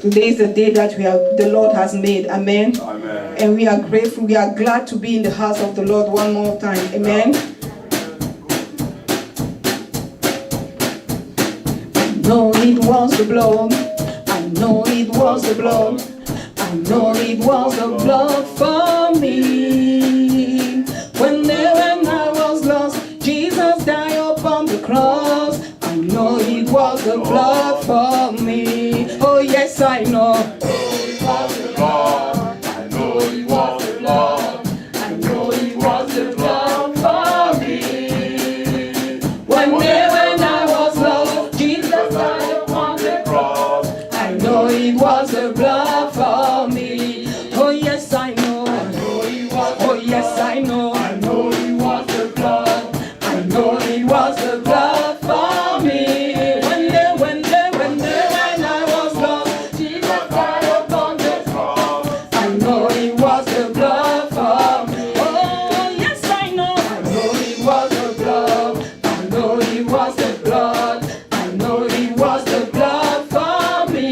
Today is the day that the Lord has made. Amen. Amen. And we are grateful. We are glad to be in the house of the Lord one more time. Amen. I know it was the blood. I know it was the blood. I know it was the blood for me. When I was lost, Jesus died upon the cross. I know it was the blood for me. Oh yes, I know. It was the blood. I know it was the blood. I know it was the blood for me. When I was lost, Jesus died upon the cross. I know it was the blood for me. Oh yes, I know. Oh yes, I know. I know it was the blood. I know it was the blood for me. When I was lost, Jesus died upon the cross. I know it was the blood for me. Oh yes, I know. I know it was the blood. I know it was the blood. I know it was the blood for me.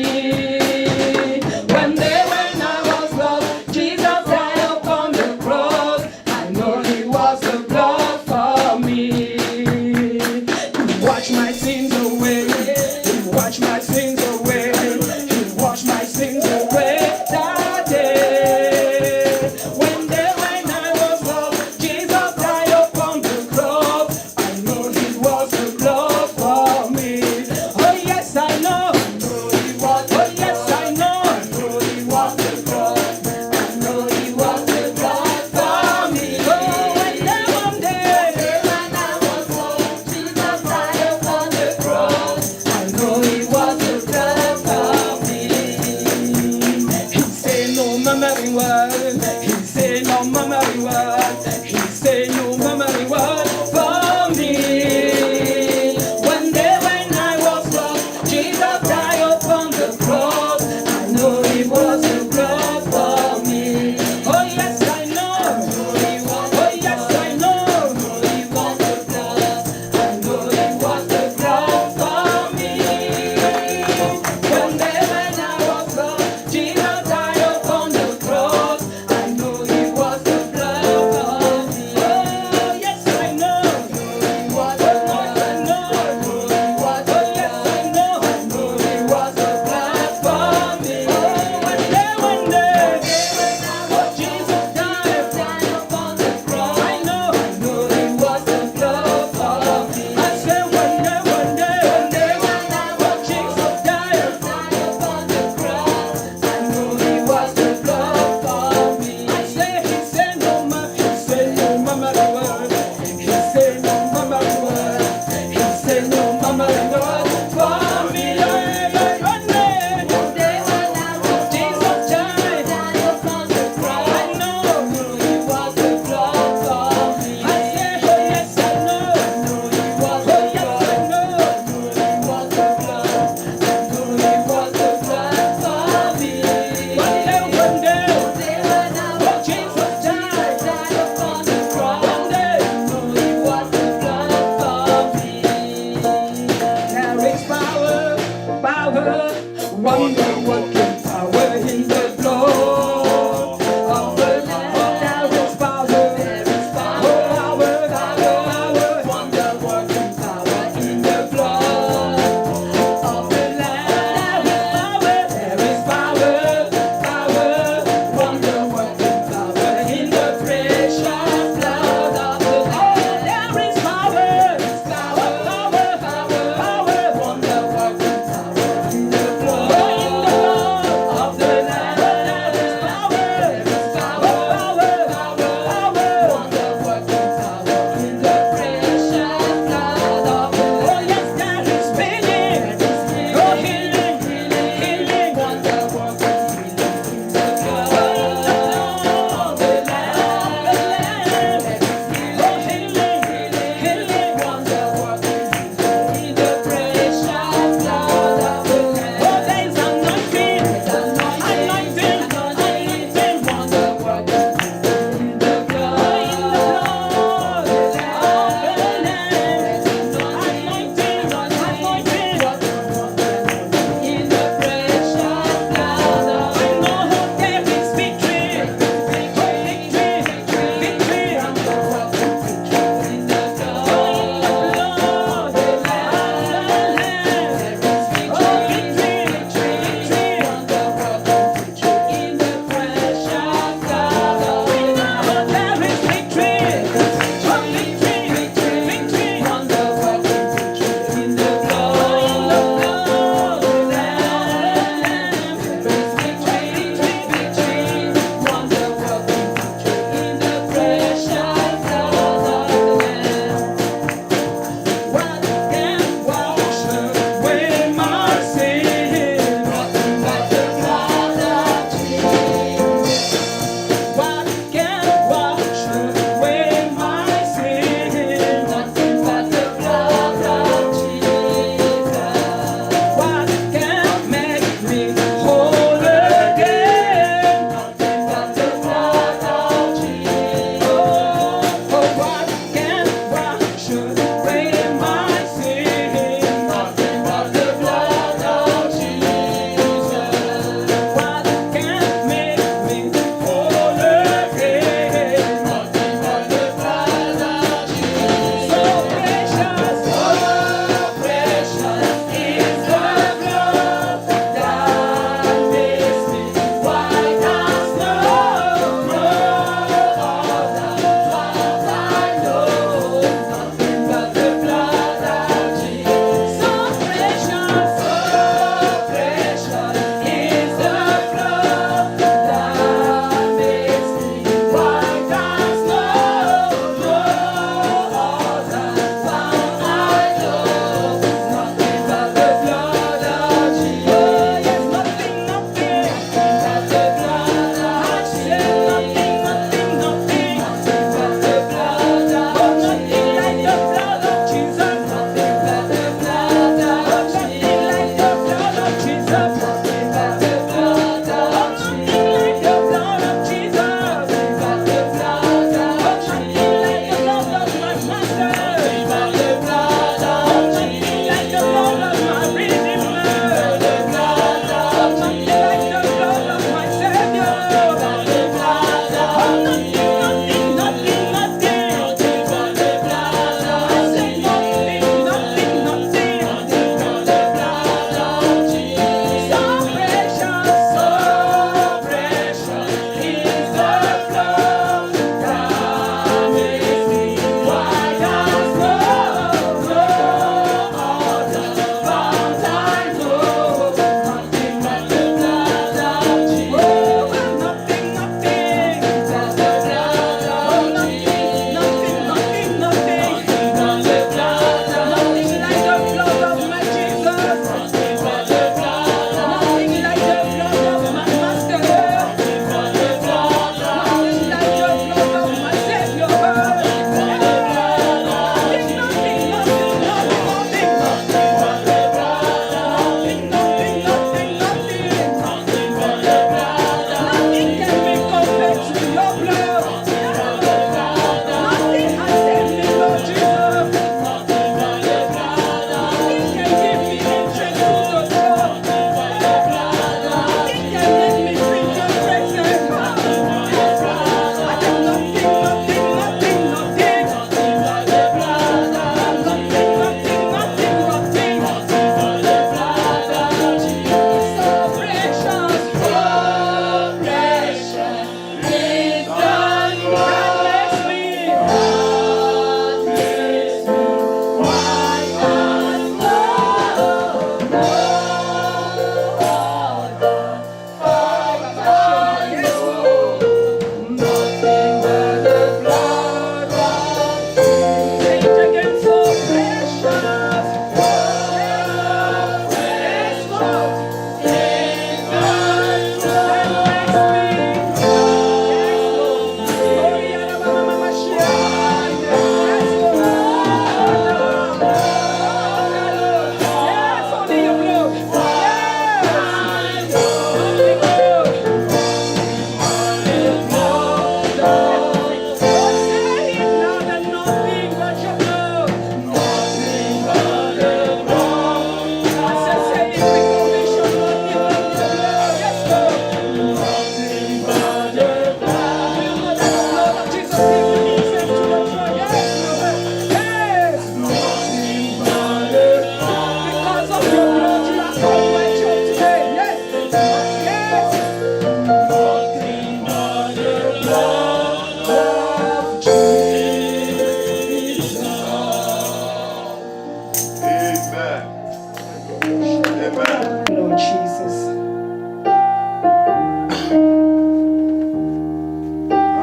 Lord Jesus.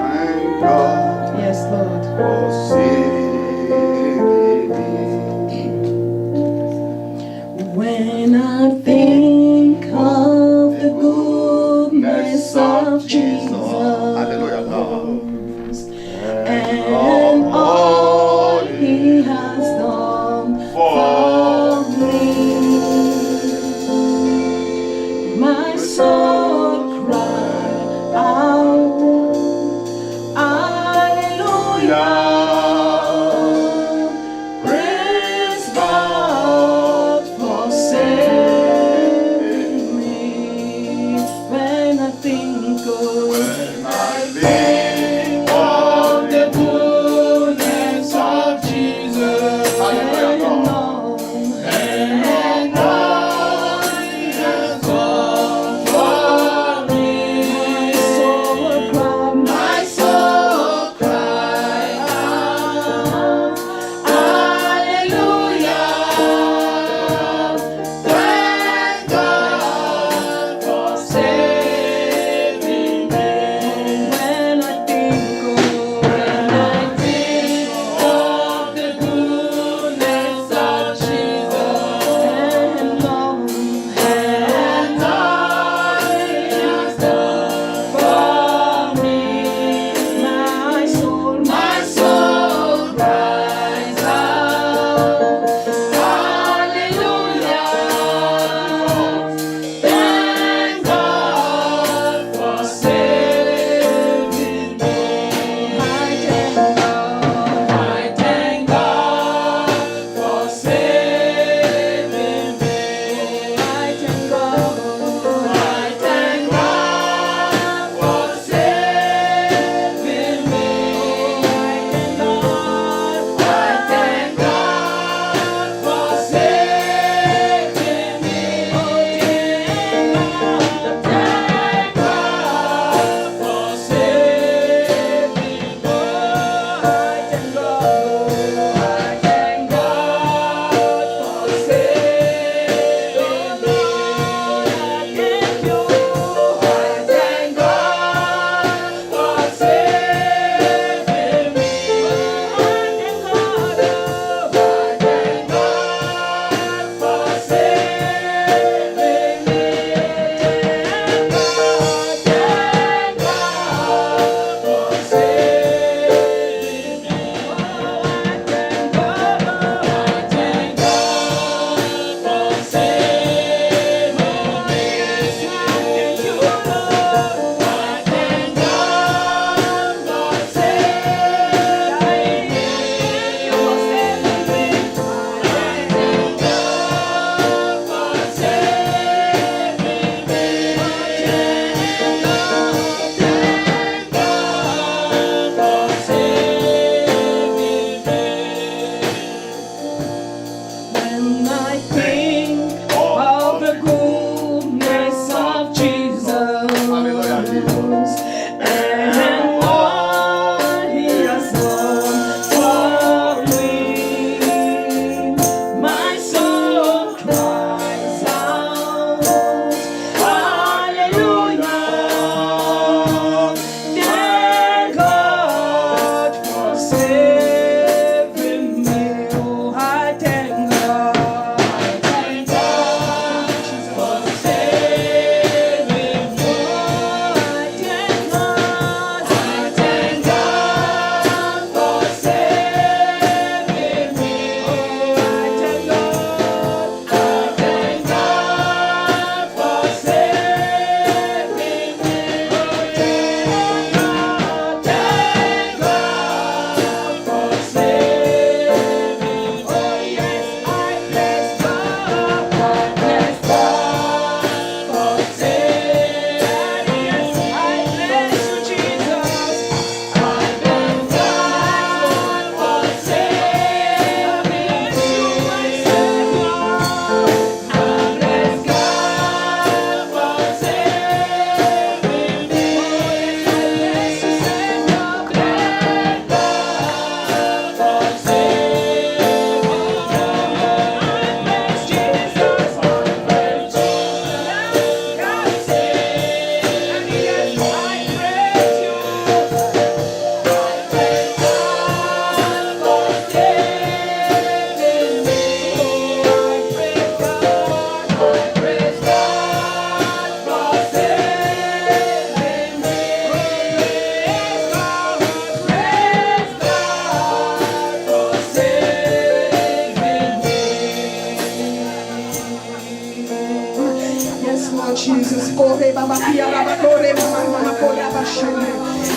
Thank God Yes, Lord. for saving me. When I think of the good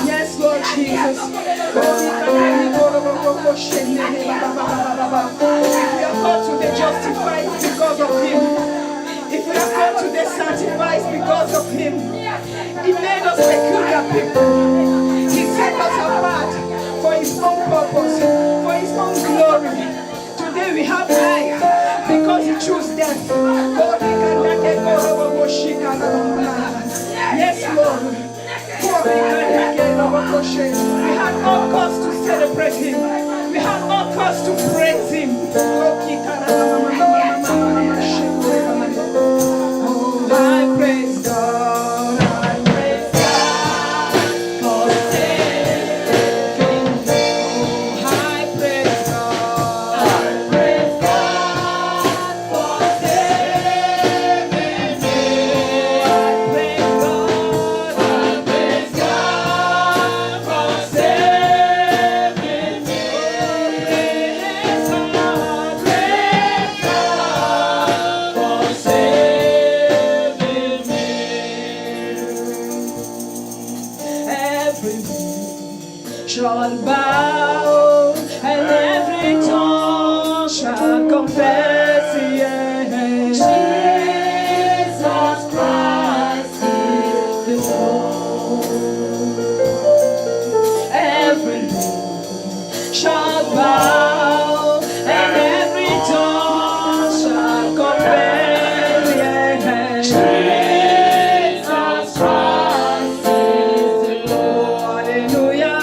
Yes, Lord Jesus. If we are called today justified because of Him, if we are called today sanctified because of Him, He made us peculiar people. He set us apart for His own purpose, for His own glory. Today we have life because He chose death. Yes, Lord. We had all cause to celebrate Him. We had all cause to praise Him. Oh, I praise God. I praise God for saving. Oh, I praise God. I praise God for saving me. I praise God. I praise God for saving me. Praise God. Praise God for saving me. Every knee shall bow and every tongue shall confess, yes, Jesus Christ is the Lord. Every knee shall bow and every tongue shall confess, yes, Jesus Christ is the Lord. Hallelujah.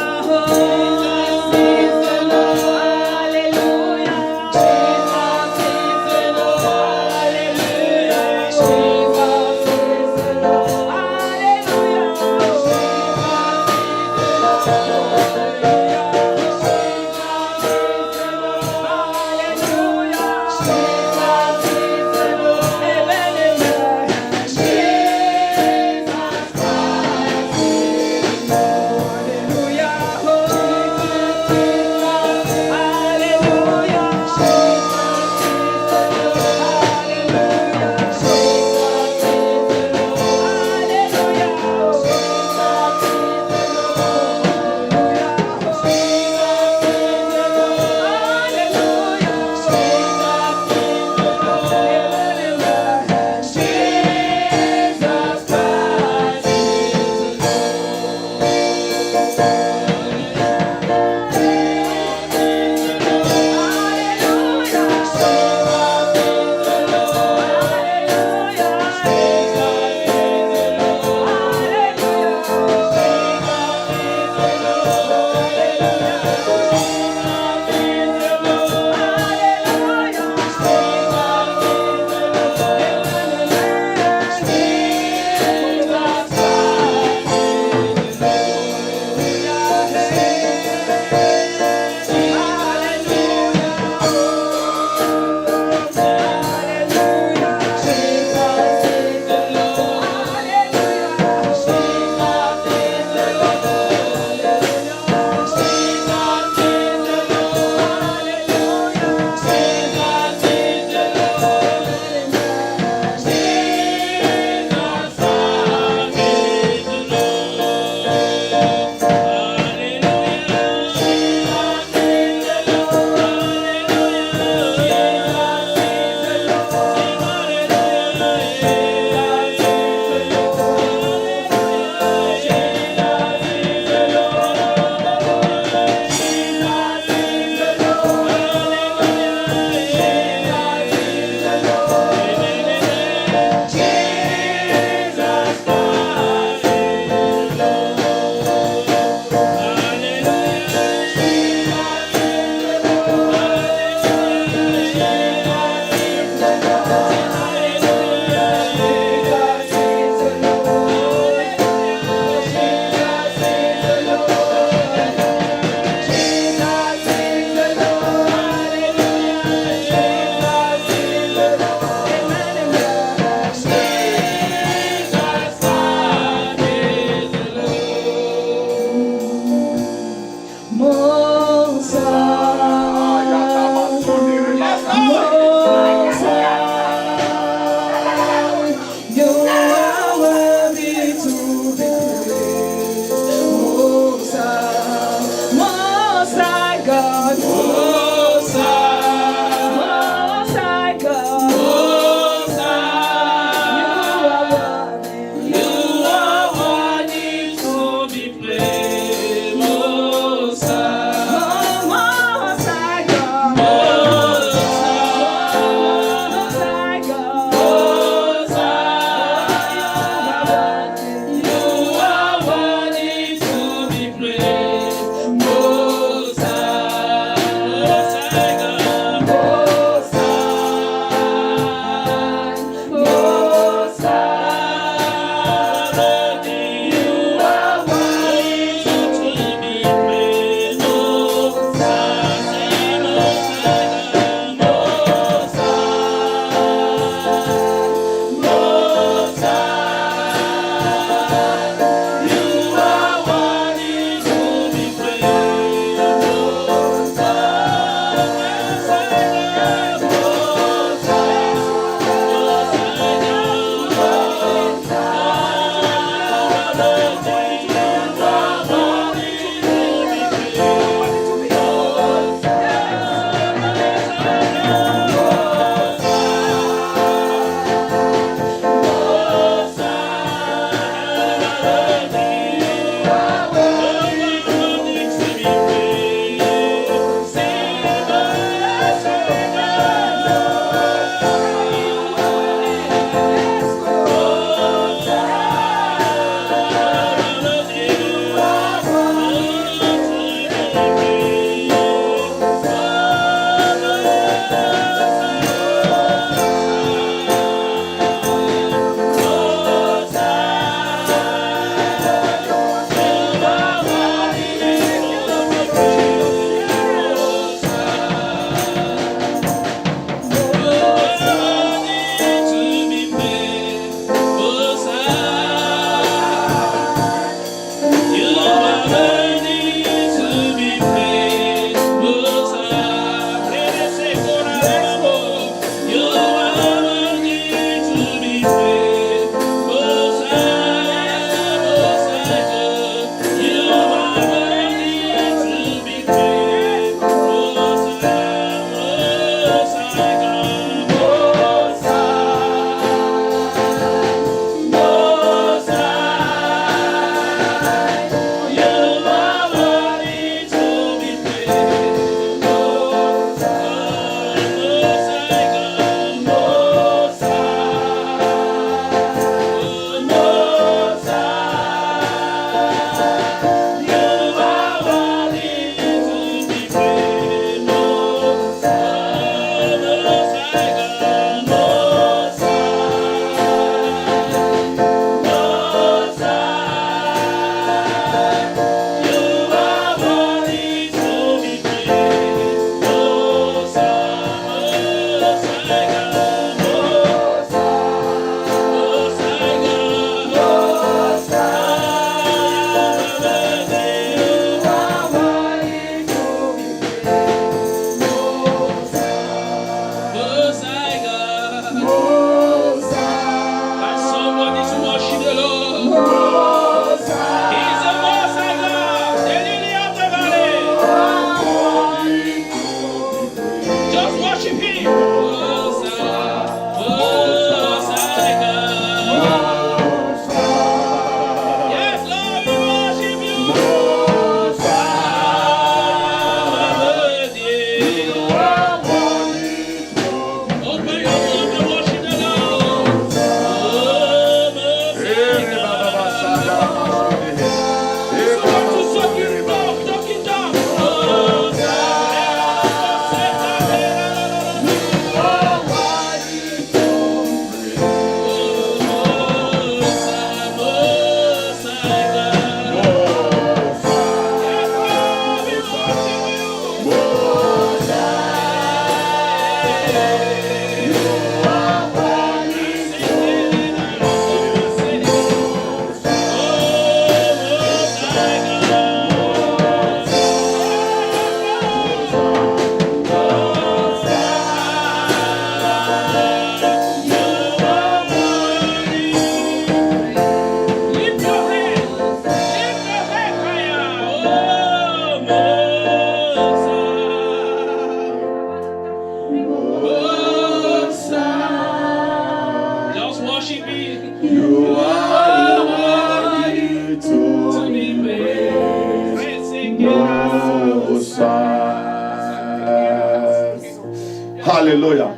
Hallelujah.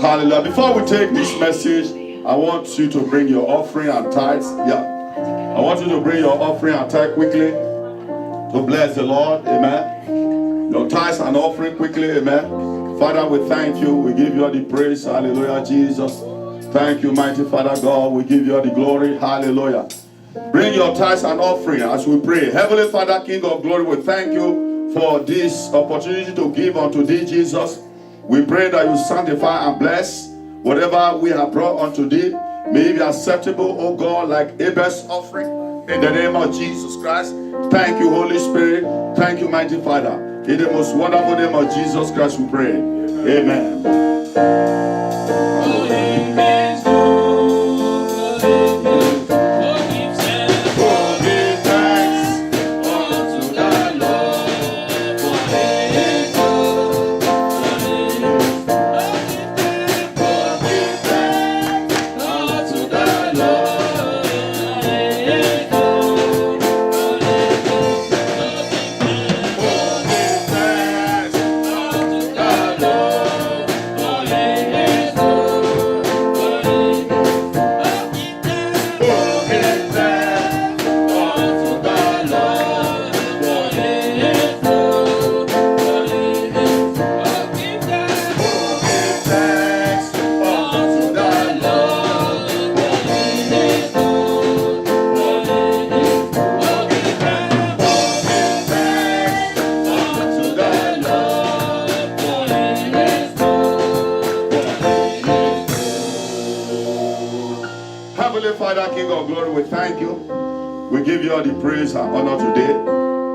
Hallelujah. Before we take this message, I want you to bring your offering and tithes. Yeah. I want you to bring your offering and tithe quickly to bless the Lord. Amen. Your tithes and offering quickly. Amen. Father, we thank you. We give you all the praise. Hallelujah, Jesus. Thank you, mighty Father God. We give you all the glory. Hallelujah. Bring your tithes and offering as we pray. Heavenly Father, King of glory, we thank you for this opportunity to give unto thee, Jesus. We pray that you sanctify and bless whatever we have brought unto thee. May it be acceptable, O God, like Abel's offering. In the name of Jesus Christ. Thank you, Holy Spirit. Thank you, mighty Father. In the most wonderful name of Jesus Christ we pray. Amen. Father, King of glory, we thank you. We give you all the praise and honor today.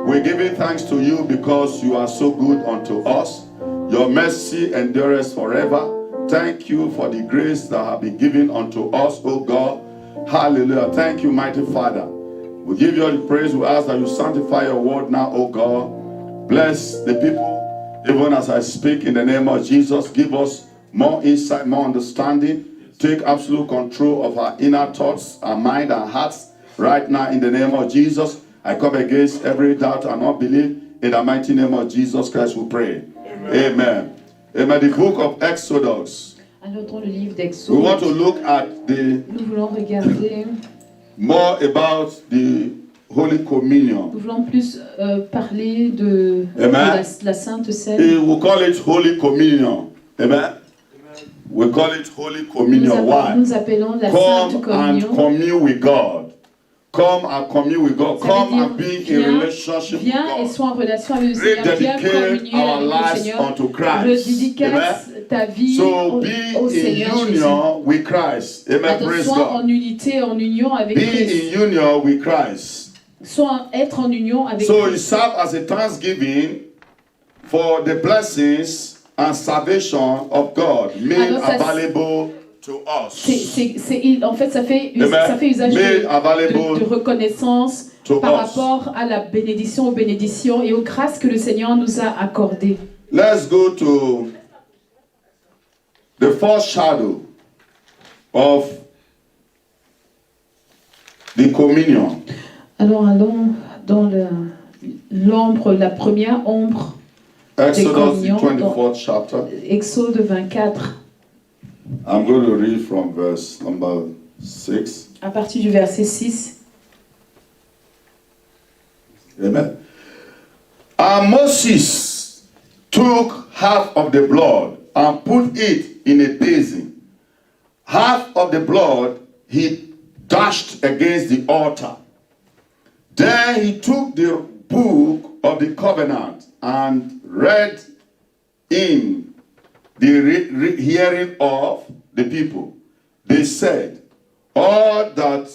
We're giving thanks to you because you are so good unto us. Your mercy endures forever. Thank you for the grace that have been given unto us, O God. Hallelujah. Thank you, mighty Father. We give you all the praise. We ask that you sanctify your word now, O God. Bless the people, even as I speak in the name of Jesus. Give us more insight, more understanding. Take absolute control of our inner thoughts, our mind, our hearts right now in the name of Jesus. I come against every doubt and unbelief. In the mighty name of Jesus Christ we pray. Amen. Amen. The book of Exodus. Allons le livre d'Exode. We want to look at Nous voulons regarder more about the Holy Communion. Nous voulons plus parler de la Sainte Seine. We call it Holy Communion. Amen. We call it Holy Communion. Why? Nous appelons la Sainte Communion. Come and commune with God. Come and commune with God. Come and be in relationship with God. Viens et sois en relation avec le Seigneur. Viens communier our avec le lives Seigneur. unto Christ. Redédicace ta vie au Seigneur Jésus. Be in union with Christ. Amen. Praise God. Sois en unité, en union avec Christ. Be in union with Christ. Soit être en union avec So Christ. it serves as a thanksgiving for the blessings and salvation of God made available to us. En fait, ça fait usage de reconnaissance par rapport à la bénédiction, aux bénédictions et aux grâces que le Seigneur nous a accordées. Let's go to the first shadow of the communion. Alors allons dans l'ombre, la première ombre. Exodus 24th chapter. Exode 24. I'm going to read from verse number 6. À partir du verset 6. Amen. And Moses took half of the blood and put it in a basin. Half of the blood he dashed against the altar. Then he took the book of the covenant and read in the hearing of the people. They said, all that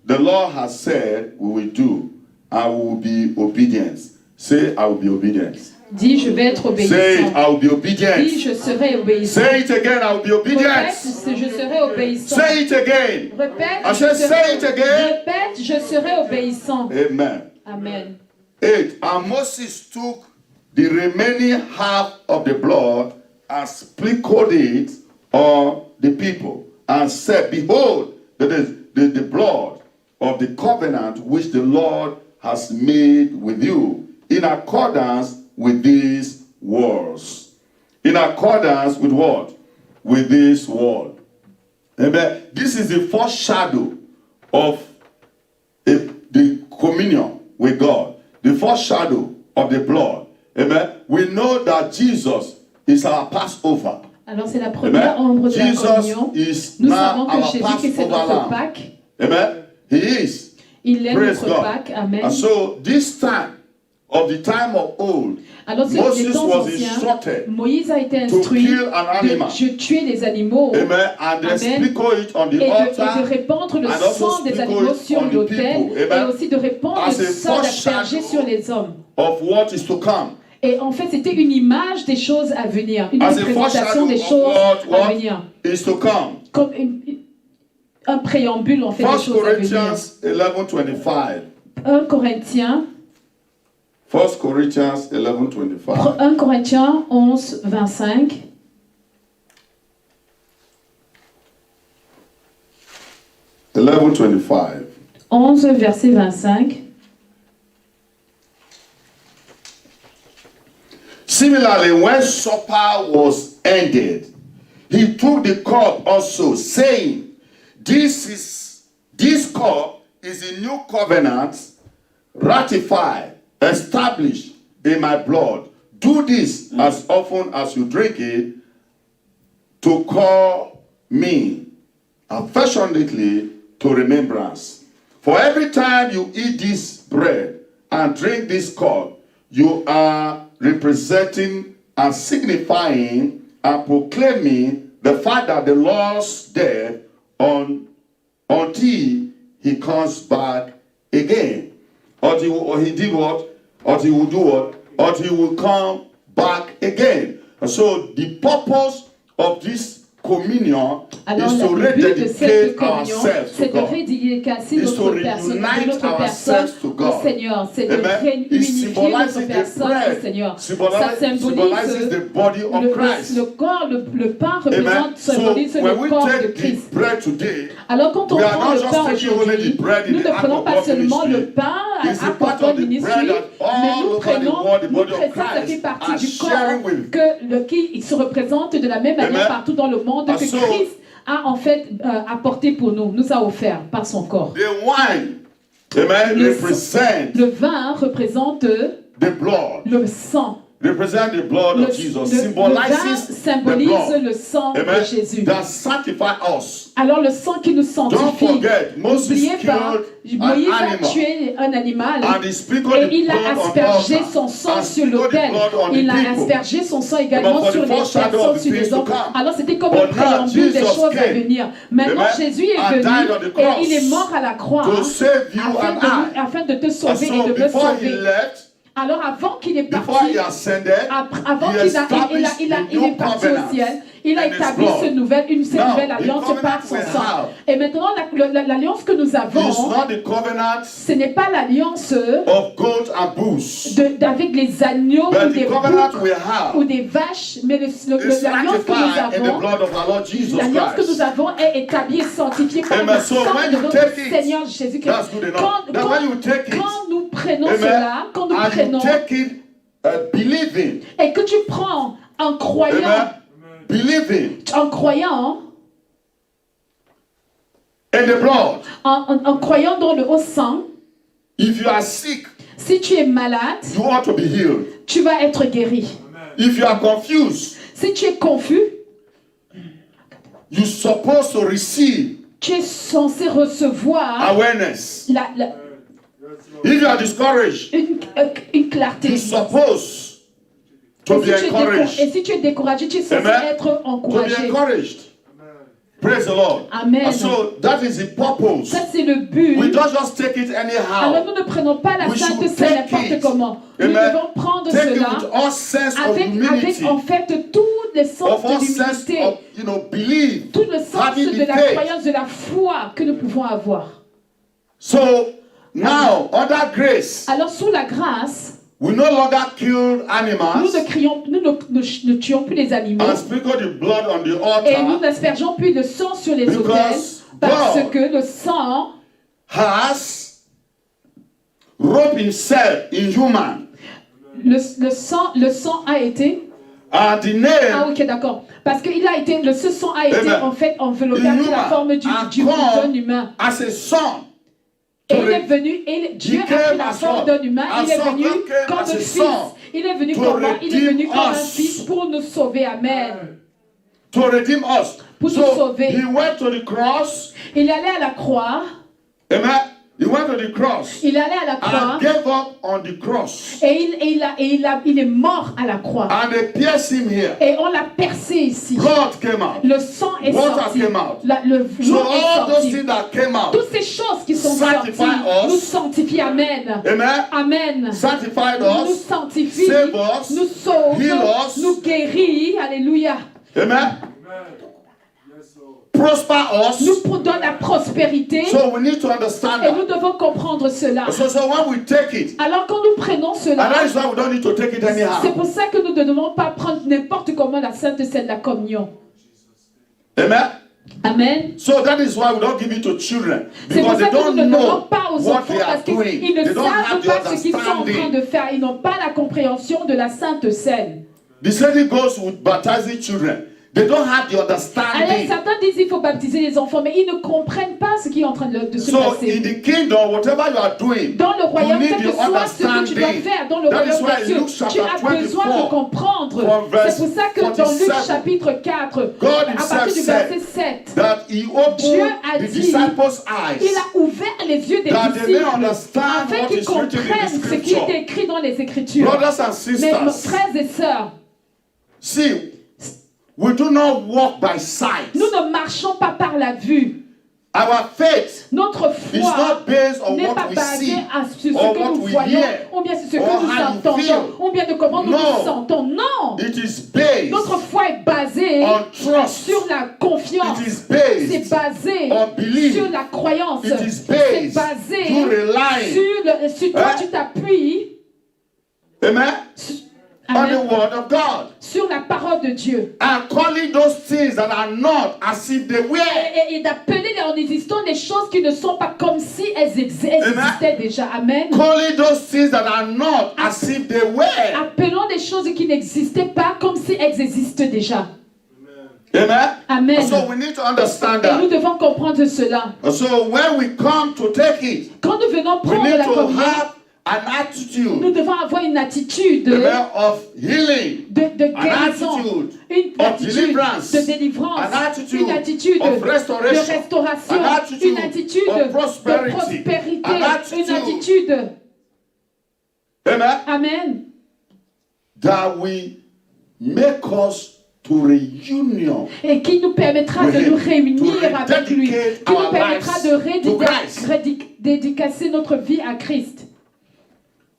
the Lord has said we will do, and we will be obedient. Say, I will be obedient. Dis, je vais être obéissant. Say it, I will be obedient. Dis, je serai obéissant. Say it again, I will be obedient. Répète, je serai obéissant. Say it again. Répète, I said, say it again. Répète, je serai obéissant. Amen. Amen. 8. And Moses took the remaining half of the blood and sprinkled it on the people and said, behold, the blood of the covenant which the Lord has made with you in accordance with these words. in accordance with what? With this word. Amen. This is the foreshadow of the communion with God. The foreshadow of the blood. Amen. We know that Jesus is our Passover. Alors c'est la première ombre de la communion. Nous savons que our Jésus est notre Passover Pâques. Amen. He is. Il est Praise notre God. Pâques. Amen. And so this time of the time of old, Alors c'est les Moses temps was anciens. instructed Moïse a été to instruit kill an animal. de tuer les animaux. Amen. And then Amen. sprinkle it on the Et altar. de répandre le and also sang des sprinkle animaux it sur on the l'autel people. et Amen. aussi de répandre As le a sang d'asperger foreshadow sur les hommes. Of what is to come. Et en fait, c'était une image des choses à venir, une As a représentation des foreshadow choses of what à venir, is to come. comme un préambule en fait des 1 choses à venir. Corinthians 11:25. 1 Corinthiens 1 Corinthians 11:25. 1 Corinthiens 11, 25. (11:25). 11, verset 25. Similarly, when supper was ended, he took the cup also, saying, This cup is a new covenant, ratified, established in my blood. Do this as often as you drink it, to call me affectionately to remembrance. For every time you eat this bread and drink this cup, you are representing and signifying and proclaiming the fact that the Lord's dead until he comes back again. Or he did what? Or he will do what? Or he will come back again. And so the purpose of this communion Alors, is to le but de cette rededicate communion, ourselves to c'est de God. redédicacer Is to notre personne, reunite notre personne ourselves to au God. Seigneur. C'est de Amen. It réunifier notre symbolizes the personne au bread. Seigneur. Ça Symbolizes symbolise the body of Christ. le corps, le pain Amen. représente, So symbolise when le we corps de take Christ. the bread today, Alors quand on we are prend not le just pain taking only aujourd'hui, the bread in nous the ne prenons act pas of seulement ministry. le pain It's a à part Accord of the Ministry, bread that mais all nous over the prenons, world, the body of ça fait Christ partie are du sharing corps with. qui se représente de la même manière Amen. partout dans le monde And que so, Christ a en fait apporté pour nous, nous a offert par son corps. The wine, amen, represent Le vin représente the blood. le sang. Represent the blood of Jesus. Le vin Symbolizes the symbolise blood. le sang de Amen. Jésus. That sanctify us. Alors le sang qui nous Don't sanctifie. forget, Moses N'oubliez pas, killed an Moïse a animal. tué un animal And he sprinkled et the il a blood on the aspergé altar. son sang And sur sprinkled the l'autel. blood on the Il a people. aspergé son sang également Amen. For sur the les foreshadow personnes, of the sur things les to hommes. come. Alors c'était comme But un now préambule des Jesus choses à came. venir. Maintenant Amen. Jésus est And venu died on the cross et il est mort à la croix to save you and I. afin de te sauver And et so de me before he sauver. left, Alors avant qu'il est before parti, he ascended, avant he qu'il established il the est new parti au covenant ciel, il a in his établi blood. cette nouvelle Now, alliance the par son covenant we sang. have Et maintenant, l'alliance que nous is avons, not the covenant ce n'est pas l'alliance of goat and bulls, avec les agneaux but ou the des covenant boucs we have ou des vaches, mais is l'alliance que nous sanctified in the avons, blood of our Lord Jesus l'alliance que nous Christ. avons est établie et sanctifiée par Amen. le So sang when de you notre take it, Seigneur Jésus-Christ. That's good enough. Now when you take it, Quand nous prenons amen, cela, quand nous and you prenons, take it believing, et que tu prends en croyant, amen, believing en croyant, in the blood. en croyant dans le haut sang, If you are sick, si tu es malade, you ought to be healed. tu vas être guéri. If you are confused, Si tu es confus, you're supposed to receive tu es censé recevoir awareness. If you are discouraged, une clarté. you're supposed to be encouraged. Et si tu es découragé, tu es censé Amen. être To be encouragé. encouraged. Praise the Lord. Amen. And so that is the purpose. Ça, c'est le but. We don't just take it Alors, anyhow. nous ne prenons pas la We Sainte should Seine take n'importe it. comment. Nous Amen. devons prendre Take it cela with all sense of avec humility, en fait tout le sens of all de sense l'humilité, of belief, tout le sens having de the la faith. croyance, de la foi que nous pouvons avoir. So now, under grace, Alors, sous la grâce, we no longer kill nous animals ne tuons plus les animaux and sprinkle the blood on the et nous altar n'aspergeons plus le sang sur les Because autels parce God que le sang, has robed himself in human le sang a été And the Ah name, ok, d'accord. Parce que ce sang a été Amen. en fait enveloppé avec la forme d'un humain. as a son. Et il est venu, et Dieu a pris la forme d'un humain, il est venu comme un fils. Il est venu comme moi, il est venu comme un fils pour nous sauver. Amen. To redeem us. Pour nous So sauver. he went to the cross. Il allait à la croix. Amen. He went to the cross. Il allait à la croix. And gave up on the cross. Et il est mort à la croix. And they pierced him here. Et on l'a percé ici. Blood came out. Le sang est Water sorti. came out. Le So l'eau all est those sortie. things that came out Toutes ces choses qui sont sanctify sorties us. nous sanctifient. Amen. Amen. Amen. Sanctified Nous us. sanctifie, Save us. nous sauve, Heal us. nous guérit. Alléluia. Amen. Prosper us. Nous donne la prospérité. So we need to understand Et nous that. devons comprendre cela. So when we take it, Alors quand nous prenons and cela, that is why we don't need to take it c'est anyhow. pour ça que nous ne devons pas prendre n'importe comment la Sainte Seine de la communion. Amen. Amen. So that is why we don't give it to children, C'est pour because ça they que nous don't ne donnons know pas aux what enfants they are parce qu'ils doing. ne They don't have savent the pas ce qu'ils sont en train understanding. de faire. Ils n'ont pas la compréhension de la Sainte Seine. The same thing goes with baptizing children. They don't have the Alors understanding. certains disent qu'il faut baptiser les enfants, mais ils ne comprennent pas ce qui est en train de se So in passer. the kingdom, whatever you are doing, Dans le you royaume, need quel que the soit ce que tu dois understanding. faire dans le That is royaume why de Dieu, Luke tu chapter as besoin 24, de comprendre. from verse C'est pour ça que dans 47, Luc chapitre 4, God à himself partir du said verset 7, that he Dieu opened a the dit, disciples' eyes, il a ouvert les yeux des that they may disciples understand afin what qu'ils is written in comprennent the ce qui est scripture. écrit dans les Écritures. Brothers and Mes sisters, frères et sœurs, see, we do not walk by sight. nous ne marchons pas par la vue. Our faith Notre is foi not based on n'est what pas we basée see, sur ce or que what nous we voyons, hear, ou bien sur ce que or nous how you entendons, feel. ou bien de comment nous No. nous sentons. Non! It is based Notre foi est basée on trust. sur la confiance. It is C'est based basé on belief. sur la croyance. It is C'est based basé to rely. sur toi, Hein? tu t'appuies Amen. On Amen, the word of God. sur la parole de Dieu. And calling those things that are not as if they were. Et d'appeler en existant des choses qui ne sont pas comme si elles existaient déjà. Amen. Calling those things that are not as if they were. Appelons des choses qui n'existaient pas comme si elles existent déjà. Amen. Amen. So we need to understand Et nous that. devons comprendre cela. So when we come to take it, Quand nous venons we prendre need la to communion, have an attitude, nous devons avoir une attitude amen, of healing, de an guérison, attitude une of attitude deliverance, de délivrance, an attitude une attitude of de restoration, restauration, an attitude une attitude of de prosperity, prospérité, an attitude, une attitude, amen, amen, that will make us to reunion. et qui nous permettra with de him, nous réunir to avec lui, rededicate qui nous our permettra lives de to Christ. dédicacer notre vie à Christ.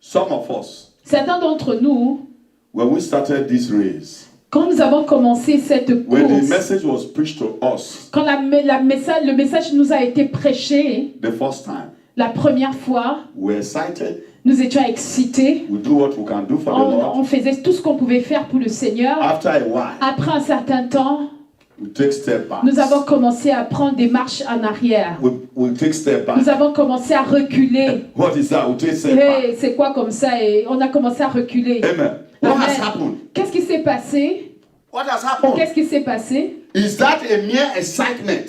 Some of us, Certains d'entre nous, when we started this race, quand nous avons commencé cette when the course, message was preached to us quand le message nous a été prêché the first time, la première fois, we were excited. nous étions excités. We do what we can do for the Lord. On faisait tout ce qu'on pouvait faire pour le Seigneur. After a while, Après un certain temps, we take step back. nous avons commencé à prendre des marches en arrière. We take step back. Nous avons commencé à reculer. What is that? We take step back. Hey, c'est quoi comme ça? Et on a commencé à reculer. Amen. What Amen. has happened? Qu'est-ce qui s'est passé? What has happened? Qu'est-ce qui s'est passé? Is that a mere excitement?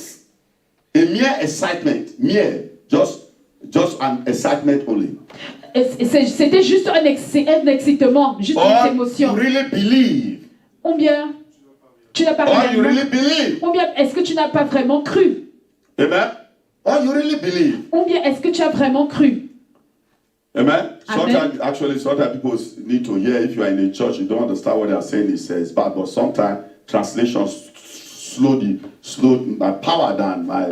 A mere excitement? Mere, just an excitement only. C'était juste un excitement, juste une Or you émotion. really believe? Ou bien, tu n'as pas Or you réellement. really believe? Ou bien, est-ce que tu n'as pas vraiment cru? Amen. Or you really believe? Ou bien, est-ce que tu as vraiment cru? Amen. Amen. Sometimes people need to hear. If you are in a church, you don't understand what they are saying. It says bad, but sometimes translations slow my power down. My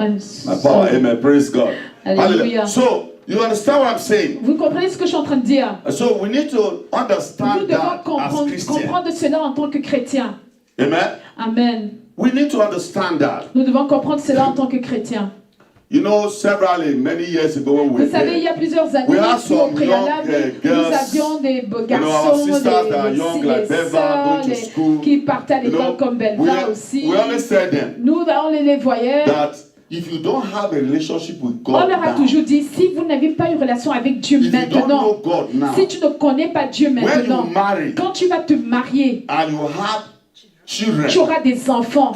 power. Amen. Praise God. Hallelujah. So you understand what I'm saying? Vous comprenez ce que je suis en train de dire? So we need to Nous understand devons that as Christians. comprendre cela en tant que chrétiens. Amen. Amen. We need to understand that. Nous devons comprendre cela en tant que chrétiens. You know, many years ago when we were Vous savez, il y a plusieurs années, we had au some préalable, young, nous girls, avions des beaux our garçons, sisters that are young, like des Beva, sœurs, going to school. qui partaient à You l'école know, comme Belva aussi. we always tell them Nous, on les voyait. that if you don't have a relationship with On God leur a now, toujours dit, si vous n'avez pas une relation avec Dieu if you don't maintenant, know God now, si tu ne connais pas Dieu when maintenant, you marry quand tu vas te marier, and you have children, tu auras des enfants.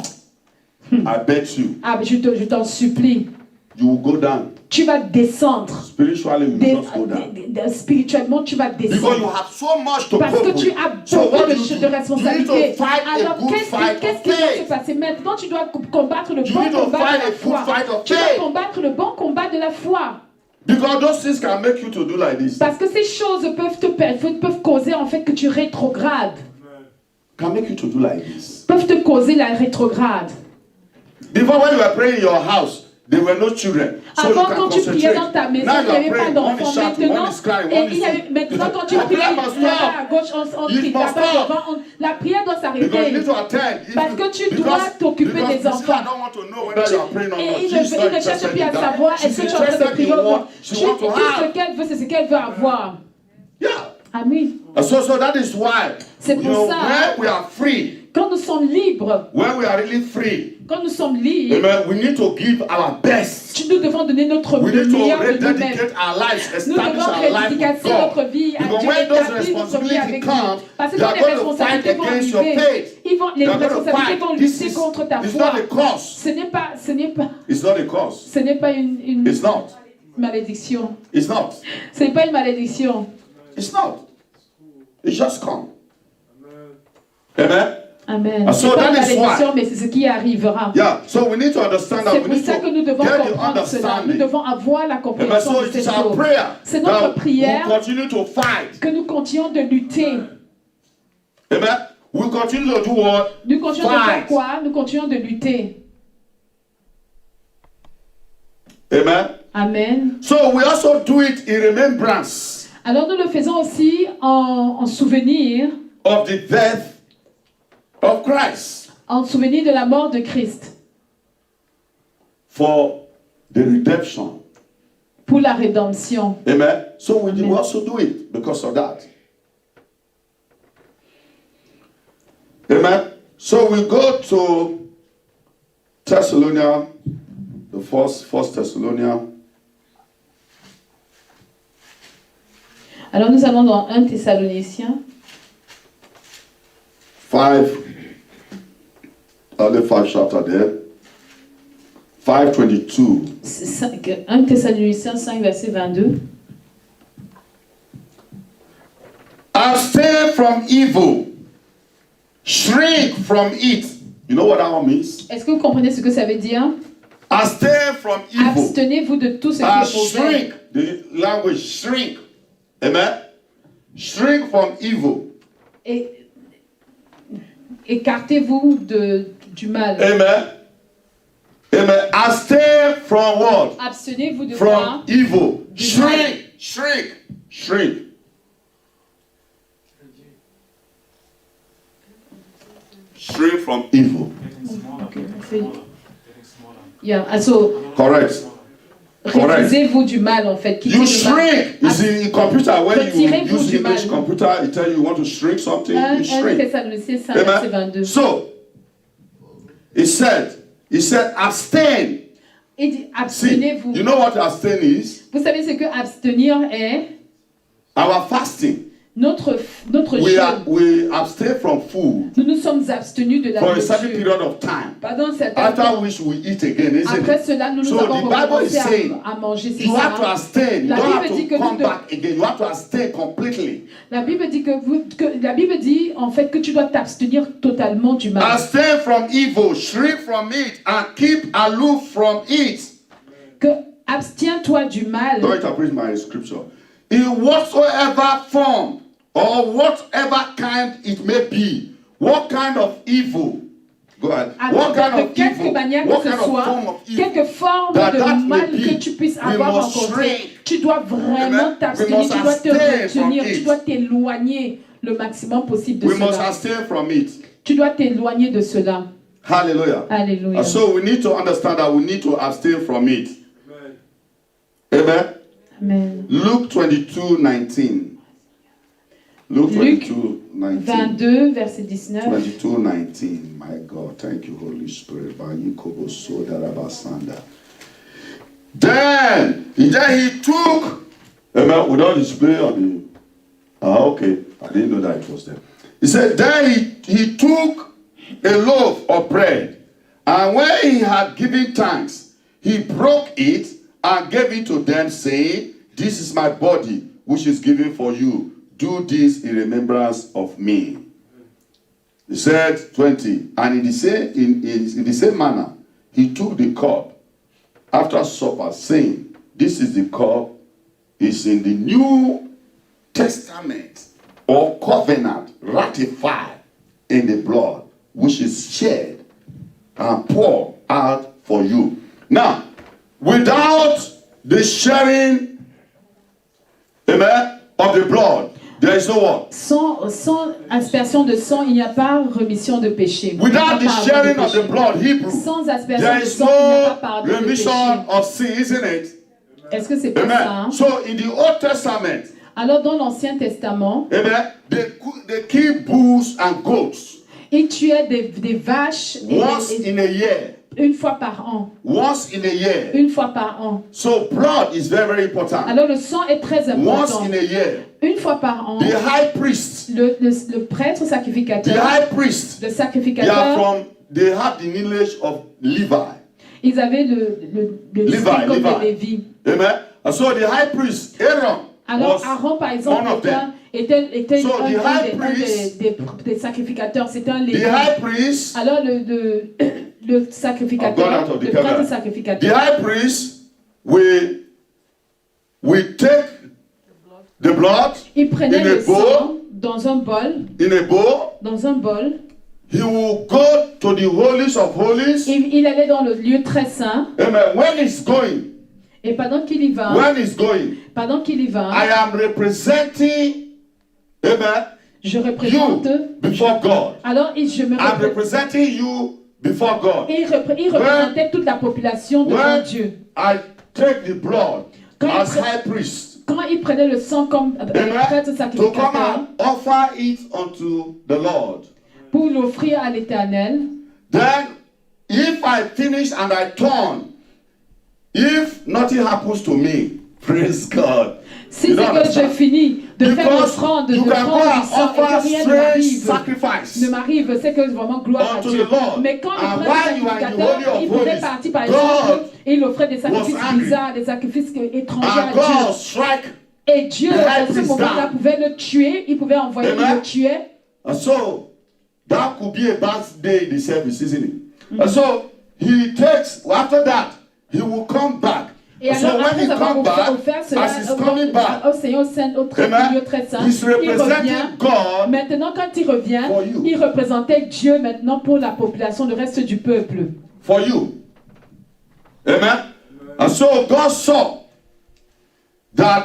I bet you, Ah, mais je t'en supplie, you will go down. tu vas descendre. Spiritually, you will just go down. Spirituellement, tu vas Because you descendre. have so much to Parce que cope tu with. as So beaucoup what de, do you de do? You need responsabilités. to fight a Alors, good fight qu'est-ce of qui va se faith. passer maintenant? Tu dois combattre le You bon need to combat fight de a la good foi. fight of Tu dois faith. combattre le bon combat de la foi. Because those things can make you to do like this. Parce que ces choses peuvent causer en fait que tu rétrogrades. Can make you to do like this. Peuvent te causer la rétrograde. Before when you were praying in your house, there were no children. So Avant, you can quand tu priais concentrate. dans ta maison, Now il you n'y are avait pas praying. One is d'enfants. shouting, Maintenant, one is crying, et one il y avait, is maintenant, quand tu The pries prayer must là-bas stop. à gauche, on It crie must là-bas stop. devant, la prière doit Because you s'arrêter. need to attend. Parce que tu dois t'occuper des because enfants. I don't want to know whether you are praying or not. Et il She's not ne cherche interested plus in à that. savoir est-ce She's que tu es en train de interested prier in ou non. what she wants to Tout ce have. qu'elle veut, c'est ce qu'elle veut avoir. Yeah. Amen. So that is why, C'est pour ça, when we are free, quand nous sommes libres, when we are really free, quand nous sommes libres, amen, we need to give our best. nous devons donner notre We need meilleur to de nous-mêmes. rededicate our lives, Nous establish devons our life with redédicacer God. notre vie à Because Dieu, when those établir notre vie responsibilities avec Dieu. come, Parce que they quand are les going to fight responsabilités vont against your arriver, faith. les They are going to responsabilités vont fight. This lutter is contre ta it's foi. not a cause. Ce n'est pas It's not a cause. ce n'est pas une It's not. malédiction. It's not. Ce n'est pas une malédiction. It's not. It just come. Amen. Amen. And Ce so n'est pas une that is malédiction, why. mais c'est ce qui arrivera. Yeah. So we need to understand that C'est we pour need ça que nous to devons get the comprendre cela. Nous understanding. devons avoir la Amen. compréhension So de it cette is our chose. prayer C'est notre that we prière continue to fight. que nous continuons de lutter. Amen. We continue to do what? Nous continuons de faire Fight. quoi? Nous continuons de lutter. Amen. Amen. So we also do it in remembrance Alors nous le faisons aussi en souvenir, of the death of Christ en souvenir de la mort de Christ, for the redemption. pour la rédemption. Amen. So we Amen. also do it because of that. Amen. So we go to Thessalonians, the first Thessalonians. Alors nous allons dans 1 Thessaloniciens, 5, only 5 chapter there. 5:22. 1 Thessaloniciens 5, verset 22. Abstain from evil. Shrink from it. You know what that one means? Est-ce que vous comprenez ce que ça veut dire? Abstain from evil. Abstenez-vous de tout ce qui est mauvais. Shrink. The language shrink. Amen. Shrink from evil. Et écartez-vous du mal. Amen. Amen. Abstain from what? Abstenez-vous de quoi? From evil. Du Shrink. mal. Shrink. Shrink. Shrink from evil. Yeah, also, Correct. refusez-vous du mal en fait. Quittez You le mal. shrink. You see, in computer, when you Retirez-vous use du English mal. computer, it tell you want to shrink something, 1 you shrink. Thessaloniciens 5, verset Amen. 22. So, he said, abstain. Il dit, See, abstenez-vous. you know what abstain is? Vous savez ce que abstenir est? Our fasting. Notre jeûne. We abstain from food Nous nous sommes abstenus de la for a certain nourriture. period of time. Pendant un certain After temps. which we eat again, isn't Après it? cela, nous nous So avons the Bible is recommencé saying, à manger. C'est you have to ça. abstain. You La don't Bible have dit to que come nous back again. You have to abstain completely. La Bible dit la Bible dit en fait que tu dois t'abstenir totalement du mal. Abstain from evil, shrink from it, and keep aloof from it. Que abstiens-toi du mal. Don't interpret my scripture. In whatsoever form or whatever kind it may be, what kind of evil? Go ahead. Alors, What kind de of quelque evil? manière What que kind ce of soit, form of evil? quelque forme that de may mal be, que tu puisses we avoir must rencontré, shrink. tu dois vraiment Amen. t'abstenir, We must tu dois te abstain from retenir, it. tu dois t'éloigner le maximum possible de We must cela. abstain from it. Tu dois t'éloigner de cela. Hallelujah. Alléluia. And so we need to understand that we need to abstain from it. Amen. Amen. Luke 22:19. Luke Luc 22:19. 22, verset 19. 22:19. My God, thank you, Holy Spirit. Then he took, amen, without display on the, okay, I didn't know that it was there. He said, then he took a loaf of bread, and when he had given thanks, he broke it and gave it to them, saying, this is my body, which is given for you. Do this in remembrance of me. He said, 20, and in the same manner, he took the cup after supper, saying, this is the cup, is in the New Testament or covenant ratified in the blood, which is shed and poured out for you. Now, without the sharing, amen, of the blood, there is no what? Sans aspersion de sang, il n'y a pas remission de péché. Without the sharing of the blood, Hebrew, sans aspersion there de is sang, il n'y a pas no pardon de remission péché. of sin, isn't it? Est-ce que c'est pas ça? Amen. So in the Old Testament, Alors dans l'Ancien Testament, amen, they kill bulls and goats ils tuaient des vaches once in a year. une fois par an. Once in a year. Une fois par an. So blood is very, very important. Alors le sang est très important. Once in a year. Une fois par an. The high priest. Le prêtre sacrificateur. The high priest. Le sacrificateur. They have the lineage of Levi. Ils avaient le style comme de Lévi. Amen. And so the high priest, Aaron. Alors Aaron par exemple était un des sacrificateurs. C'était un Lévi. The high priest. Alors le sacrificateur, le prêtre sacrificateur. The high priest will take the blood. Il prenait le sang dans un bol. In a bowl. Dans un bol. He will go to the holies of holies. Il allait dans le lieu très saint. Amen. When he's going. Et pendant qu'il y va. When he's going. Pendant qu'il y va. I am representing. Amen. Je représente. You before God. Alors je me I'm representing you before God. Il représentait toute la population devant Dieu. I take the blood as high priest. Quand il prenait le sang comme prêtre sacrificateur. To come and offer it unto the Lord. Pour l'offrir à l'Éternel. Then, if I finish and I turn, if nothing happens to me, praise God. Si c'est que je finis de faire l'offrande du sang et que rien ne m'arrive, c'est que vraiment gloire à Dieu. Mais quand le prêtre sacrificateur, il prenait parti par exemple, il offrait des sacrifices bizarres, des sacrifices étrangers à Dieu. Et Dieu, à ce moment-là, pouvait le tuer, il pouvait envoyer le tuer. And so, that could be a bad day in the service, isn't it? And so, he takes, after that, he will come back. Et alors, après avoir offert cela au Seigneur Saint, au lieu très saint, il revient. Maintenant, quand il revient, il représentait Dieu maintenant pour la population, le reste du peuple. For you. Amen. And so God saw that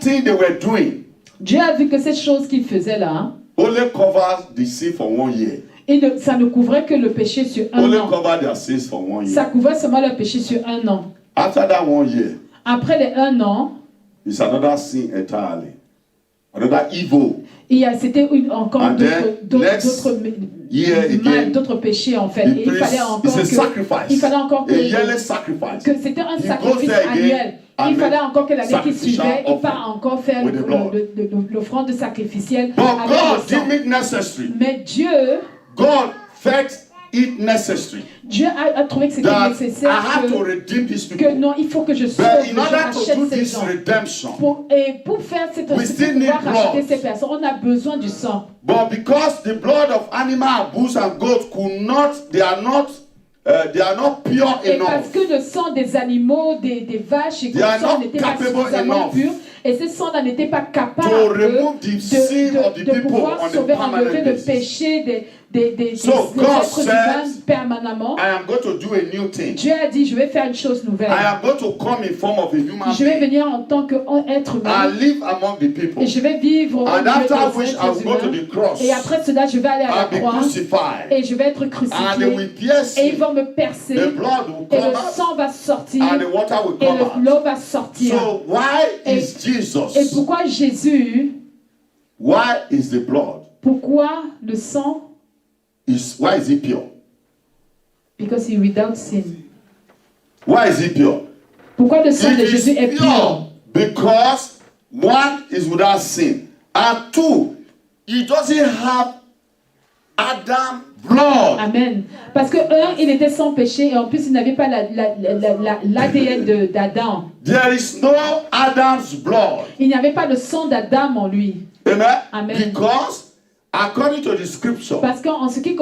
thing they were doing. Dieu a vu que cette chose qu'il faisait là, only covers the sin for 1 year. Et ça ne couvrait que le péché sur un only an. Cover their sins for 1 year. Ça couvrait seulement le péché sur un an. After that 1 year, après les 1 an, it's another sin entirely, another evil. C'était encore d'autres péchés en fait. Et il fallait encore que c'était un sacrifice annuel. Il fallait encore que l'année qui suivait, il part encore faire l'offrande sacrificielle avec le sang. Mais Dieu, God felt it necessary. Dieu a trouvé que c'était nécessaire que non, il faut que je sauve, que je rachète ces gens. Pour faire pouvoir racheter ces personnes, on a besoin du sang. But because the blood of animal, bulls and goats could not, they are not pure enough. Et parce que le sang des animaux, des vaches et cochons n'était pas suffisamment pur, et ce sang n'était pas capable de pouvoir sauver, enlever le péché des êtres humains permanemment. Dieu a dit, je vais faire une chose nouvelle. Je vais venir en tant qu'être humain. Et je vais vivre au milieu des êtres humains. Et après cela, je vais aller à la croix. Et je vais être crucifié. Et ils vont me percer. Et le sang va sortir. Et l'eau va sortir. Et pourquoi Jésus? Why is the blood? Pourquoi le sang? Why is it pure? Because he without sin. Why is it pure? Pourquoi le sang It de is Jésus est pur? pure because one is without sin, and two, he doesn't have Adam blood. Amen. Parce que il était sans péché et en plus il n'avait pas l'ADN d'Adam. There is no Adam's blood. Il n'y avait pas le sang d'Adam en lui. Amen. Amen. Because according to the scripture, Parce qu'en ce qui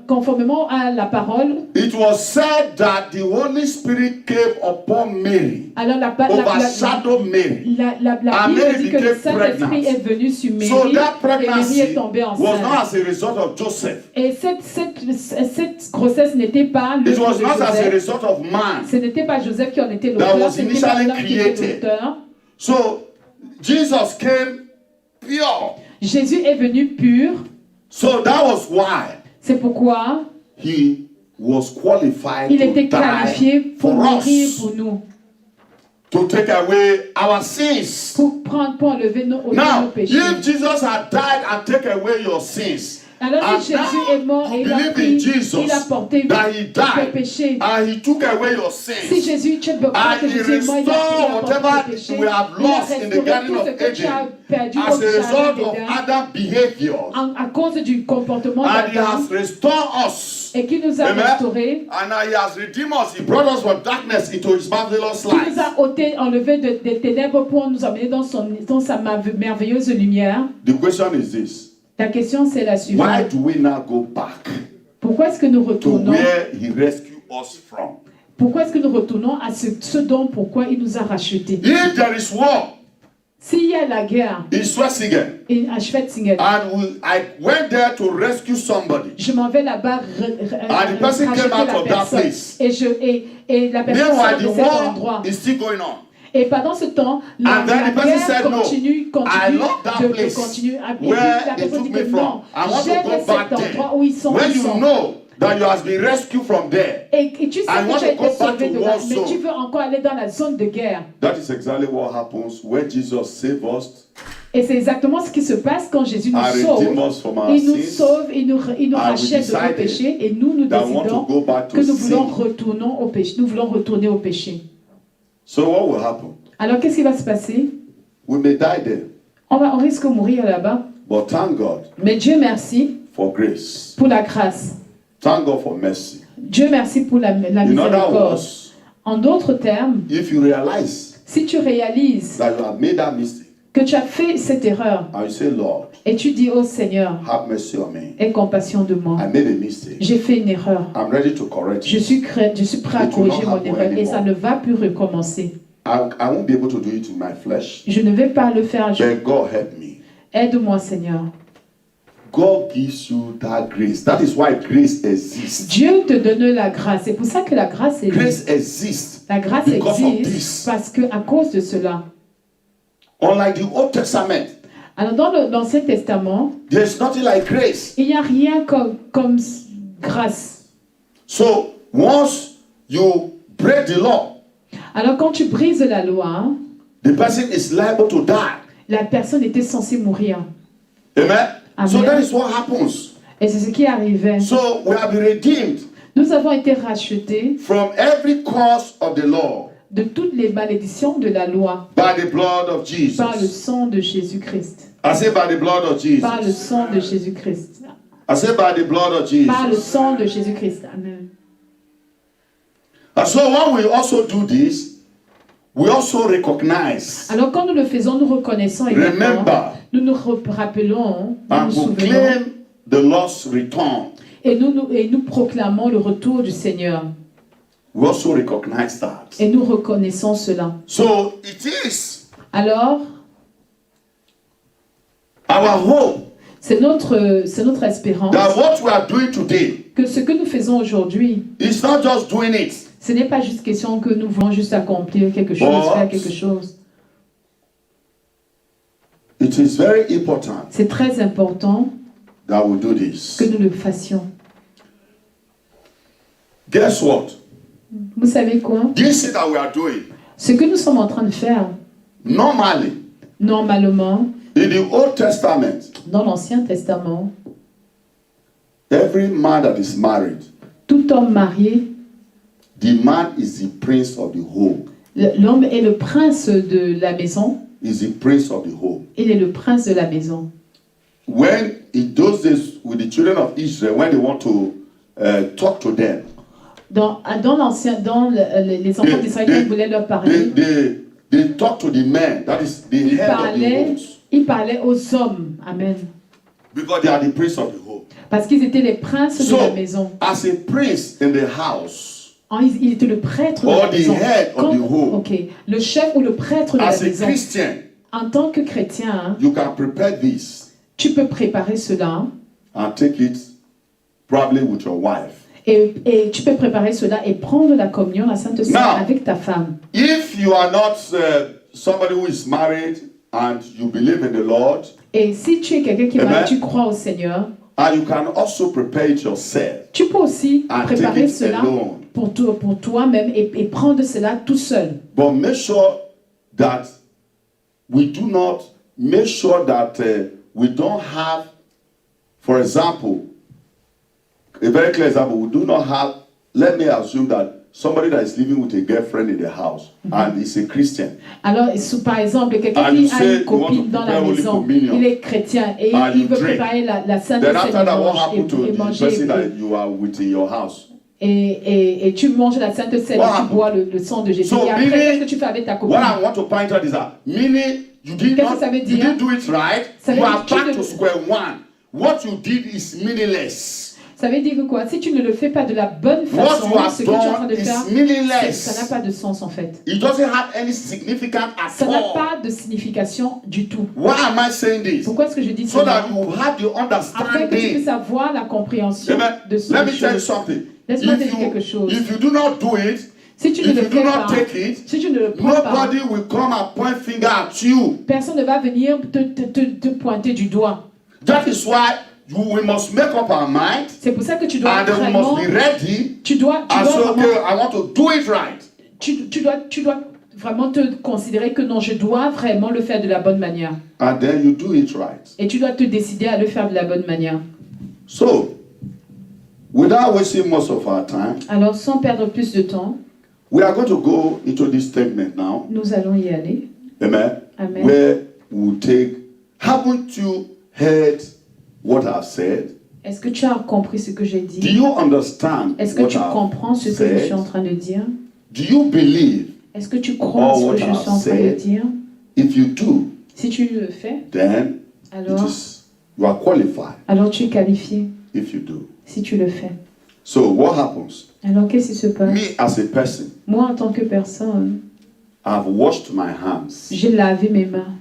conformément à la parole, it was said that the Holy Spirit came upon Mary, alors overshadowed Mary. la Bible Mary dit que le became Saint-Esprit pregnant. est venu sur Marie So that et Marie pregnancy est tombée was not enceinte. as a result of Joseph. Et cette grossesse n'était pas It l'œuvre was de not as a Joseph. result of man. Ce n'était pas Joseph qui en était That l'auteur, was c'était initially Adam qui était created. l'auteur. So Jesus came pure. Jésus est venu pur. So that was why C'est pourquoi he was qualified il to était die qualifié pour for mourir us, pour nous, to take away our sins. pour enlever nos Now, péchés. if Jesus had died and taken away your sins, Alors and si Jésus est mort now et you il a believe in pris, Jesus, il a porté that he tes died péchés. and he took away your Si sins, Jésus, tu ne peux pas and que he Jésus est mort, il a restored porté whatever tes péchés. we have Il a lost in the restauré Garden tout ce of que tu as Eden perdu as au a jardin result of d'Éden Adam's behavior, à cause du comportement and he d'Adam has restored us. et qui nous a Amen. restaurés, And he has redeemed us. He brought us from darkness into his marvelous qui nous light. a ôté, enlevé des ténèbres pour nous emmener dans sa merveilleuse lumière. The question is this: La question c'est la why suivante. do we now go back Pourquoi est-ce que nous to retournons? where he rescued us from? Pourquoi est-ce que nous retournons à ce dont pourquoi il nous a rachetés? If there is war S'il y a la guerre in Schwetzingen, à Schwetzingen, I went there to rescue somebody, je m'en vais là-bas and the person racheter came out la of that personne. place. Et la personne Meanwhile, sort the de cet war endroit. is still going on. Et pendant ce temps, la And then the person guerre said, "No, continue I love that de place continuer. Et puis where la they personne took dit me que from. non, I want to j'aime go cet back endroit there. où ils sont. When ils you sont. know that you have been rescued from there, Et tu sais I que want tu as to été go back sauvé to de là, war mais zone. tu veux encore aller dans la zone de guerre. that is exactly what happens when Jesus saved us. Et c'est exactement ce qui se passe quand Jésus nous And sauve. redeem us from our Il nous sins. sauve, il nous we rachète de nos decided péchés et nous that we want to décidons go back to que nous voulons sin. retourner au péché. So what will happen? Alors qu'est-ce qui va se passer? We may die there, On risque de mourir là-bas. but thank God Mais Dieu merci for grace. pour la grâce. Thank God for mercy. Dieu merci pour la In other miséricorde. words, En d'autres termes, if you realize si tu réalises that you have made that mistake, que tu as fait cette erreur and you say, Lord, et tu dis, oh Seigneur, have mercy on me. aie compassion de moi. I made a mistake. J'ai fait une erreur. I'm ready to correct Je it. suis prêt à It will corriger not mon happen erreur et ça anymore. ne va plus recommencer. I won't be able to do it in my flesh. Je ne vais pas le faire. Then God help me. Aide-moi, Seigneur. God gives you that grace. That is why grace exists. Dieu te donne la grâce. C'est pour ça que la grâce existe. Grace exists La grâce because of existe this. parce que à cause de cela. Unlike the Old Testament, Alors dans l'Ancien Testament, there's nothing like grace. il n'y a rien comme grâce. So once you break the law, Alors quand tu brises la loi, the person is liable to die. la personne était censée mourir. Amen. Amen. So that is what happens. Et c'est ce qui arrivait. So we have been redeemed Nous avons été rachetés from every curse of the law de toutes les malédictions de la loi by the blood of Jesus. par le sang de Jésus-Christ. I say by the blood of Jesus. Par le sang de Jésus-Christ. I say by the blood of Par le Jesus. sang de Jésus-Christ. Amen. And so when we also do this, we also recognize Alors quand nous le faisons, nous reconnaissons également, Remember. nous nous rappelons, nous and nous souvenons proclaim the Lord's return. et nous proclamons le retour du Seigneur. We also recognize that. Et nous reconnaissons cela. So it is Alors, our hope c'est notre espérance that what we are doing today que ce que nous faisons aujourd'hui, is not just doing it, ce n'est pas juste question que nous voulons juste accomplir quelque chose, But faire quelque chose. it is very important C'est très important that we do this. que nous le fassions. Guess what? Vous savez quoi? This thing that we are doing, Ce que nous sommes en train de faire, normally, normalement, in the Old Testament, dans l'Ancien Testament, every man that is married, tout homme marié, the man is the prince of the home. L'homme est le prince de la maison. He's the prince of the home. Il est le prince de la maison. When in those days with the children of Israel, when they want to talk to them, Dans les enfants d'Israël, quand ils voulaient leur parler, they talk to the men, that is the head of the homes. Ils parlaient aux hommes. Amen. Because they are the prince of the home. Parce qu'ils étaient les princes de la maison. As a prince in the house, Il était le prêtre de la maison. Head of the home, le chef ou le prêtre de la maison. Christian, en tant que chrétien, you can prepare this. Tu peux préparer cela. And take it probably with your wife. Et tu peux préparer cela et prendre la communion, la Sainte Seine avec ta femme. If you are not somebody who is married and you believe in the Lord, et si tu es quelqu'un qui est marié, tu crois au Seigneur, and you can also prepare it yourself. Tu peux aussi préparer cela pour toi-même et prendre cela tout seul. But make sure that we do not make sure that we don't have, for example, a very clear example, we do not have, let me assume that somebody that is living with a girlfriend in the house and is a Christian. Alors, par exemple, quelqu'un qui a une copine dans la maison, il est chrétien et il veut préparer la Sainte Seine et manger. Et tu manges la Sainte Seine et tu bois le sang de Jésus. Et après, qu'est-ce que tu fais avec ta copine? What I want to point out is that meaning you didn't do it right. You are back to square one. What you did is meaningless. Ça veut dire quoi? Si tu ne le fais pas de la bonne façon, ce que tu es en train de faire, ça n'a pas de sens en fait. It doesn't have any significance at ça n'a pas de signification du tout. Why am I saying this? Pourquoi est-ce que je dis so cela? That you have the understanding. Afin que tu puisses avoir la compréhension de ce Let me tell you something. Laisse-moi te dire quelque chose. If you do not do it, si tu ne le fais pas, si tu ne le prends pas, nobody will come and point finger at you. Personne ne va venir te pointer du doigt. That is why we must make up our mind. C'est pour ça que tu dois vraiment, we must be ready. Tu dois vraiment, I want to do it right. Tu dois vraiment te considérer que non, je dois vraiment le faire de la bonne manière. And then you do it right. Et tu dois te décider à le faire de la bonne manière. So, without wasting most of our time, alors sans perdre plus de temps, we are going to go into this statement now. Nous allons y aller. Amen. Amen. Where we take. Haven't you heard what I've said? Est-ce que tu as compris ce que j'ai dit? Do you understand? Est-ce que tu comprends ce que je suis en train de dire? Do you believe? Est-ce que tu crois ce que je suis en train de dire? If you do, si tu le fais, then alors you are qualified. Alors tu es qualifié. If you do. Si tu le fais. So what happens? Alors qu'est-ce qui se passe? Me as a person. Moi en tant que personne. I've washed my hands. J'ai lavé mes mains.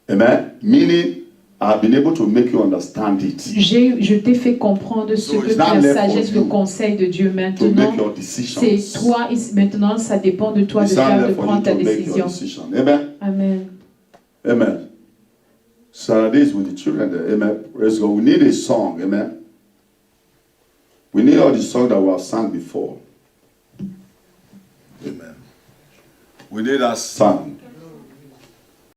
Amen. Meaning, I've been able to make you understand it. Je t'ai fait comprendre ce que la sagesse, le conseil de Dieu maintenant. C'est toi. Maintenant, ça dépend de toi de prendre ta décision. Amen. Amen. Amen. Saturday is with the children. Amen. Praise God. We need a song. Amen. We need all the songs that we have sung before. Amen. We need that song.